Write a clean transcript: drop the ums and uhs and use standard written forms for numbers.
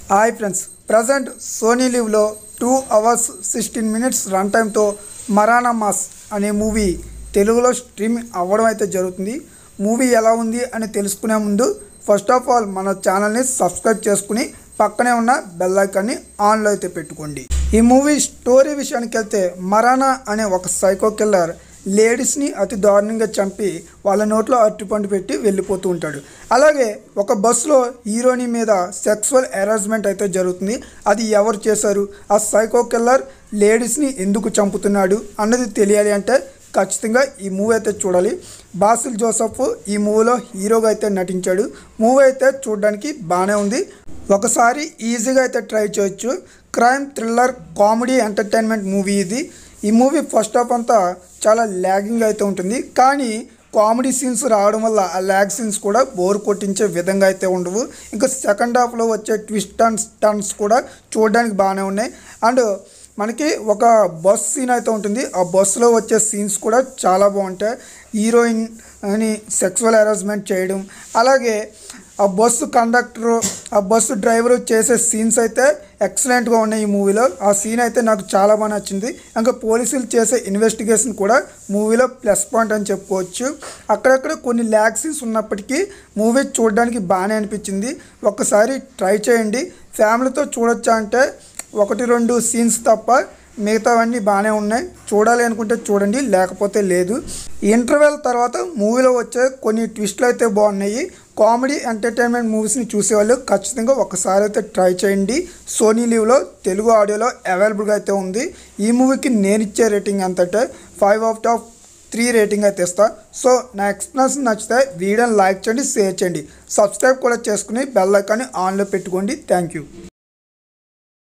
Hi friends, present Sony లివ్లో 2 hours 16 minutes run టైంతో మరానా మాస్ అనే మూవీ తెలుగులో స్ట్రీమ్ అవ్వడం అయితే జరుగుతుంది. మూవీ ఎలా ఉంది అని తెలుసుకునే ముందు ఫస్ట్ ఆఫ్ ఆల్ మన ఛానల్ని సబ్స్క్రైబ్ చేసుకుని పక్కనే ఉన్న బెల్ ఐకాన్ని ఆన్లో అయితే పెట్టుకోండి. ఈ మూవీ స్టోరీ విషయానికి వెళ్తే మరానా అనే ఒక సైకో కిల్లర్ లేడీస్ని అతి దారుణంగా చంపి వాళ్ళ నోట్లో అరటిపండు పెట్టి వెళ్ళిపోతూ ఉంటాడు. అలాగే ఒక బస్సులో హీరోయిన్ మీద సెక్సువల్ హెరాస్మెంట్ అయితే జరుగుతుంది. అది ఎవరు చేశారు, ఆ సైకో కిల్లర్ లేడీస్ని ఎందుకు చంపుతున్నాడు అన్నది తెలియాలి అంటే ఖచ్చితంగా ఈ మూవీ అయితే చూడాలి. బాసిల్ జోసెఫ్ ఈ మూవీలో హీరోగా అయితే నటించాడు. మూవీ అయితే చూడడానికి బాగానే ఉంది, ఒకసారి ఈజీగా అయితే ట్రై చేయొచ్చు. Crime thriller comedy entertainment movie ఇది. ఈ మూవీ ఫస్ట్ హాఫ్ అంతా చాలా ల్యాగింగ్ అయితే ఉంటుంది, కానీ కామెడీ సీన్స్ రావడం వల్ల ఆ ల్యాగ్ సీన్స్ కూడా బోర్ కొట్టించే విధంగా అయితే ఉండవు. ఇంకా సెకండ్ హాఫ్లో వచ్చే ట్విస్ట్ అండ్ టర్న్స్ కూడా చూడడానికి బాగానే ఉన్నాయి. అండ్ మనకి ఒక బస్ సీన్ అయితే ఉంటుంది, ఆ బస్సులో వచ్చే సీన్స్ కూడా చాలా బాగుంటాయి. హీరోయిన్ అని సెక్సువల్ హెరాస్మెంట్ చేయడం, అలాగే ఆ బస్సు కండక్టరు ఆ బస్సు డ్రైవరు చేసే సీన్స్ అయితే ఎక్సలెంట్గా ఉన్నాయి ఈ మూవీలో. ఆ సీన్ అయితే నాకు చాలా బాగా నచ్చింది. ఇంకా పోలీసులు చేసే ఇన్వెస్టిగేషన్ కూడా మూవీలో ప్లస్ పాయింట్ అని చెప్పుకోవచ్చు. అక్కడక్కడ కొన్ని ల్యాగ్ సీన్స్ ఉన్నప్పటికీ మూవీ చూడడానికి బాగానే అనిపించింది. ఒక్కసారి ట్రై చేయండి. ఫ్యామిలీతో చూడొచ్చా అంటే 1-2 సీన్స్ తప్ప మిగతావన్నీ బాగానే ఉన్నాయి. చూడాలి అనుకుంటే చూడండి, లేకపోతే లేదు. ఇంటర్వెల్ తర్వాత మూవీలో వచ్చే కొన్ని ట్విస్ట్లు అయితే బాగున్నాయి. కామెడీ ఎంటర్టైన్మెంట్ మూవీస్ని చూసేవాళ్ళు ఖచ్చితంగా ఒకసారి అయితే ట్రై చేయండి. సోనీ లివ్లో తెలుగు ఆడియోలో అవైలబుల్గా అయితే ఉంది. ఈ మూవీకి నేను ఇచ్చే రేటింగ్ ఎంతంటే 5/3 రేటింగ్ అయితే ఇస్తా. సో నా ఎక్స్ప్లెనేషన్ నచ్చితే వీడియోని లైక్ చేయండి, షేర్ చేయండి, సబ్స్క్రైబ్ కూడా చేసుకుని బెల్ ఐకాన్ని ఆన్లో పెట్టుకోండి. Thank you.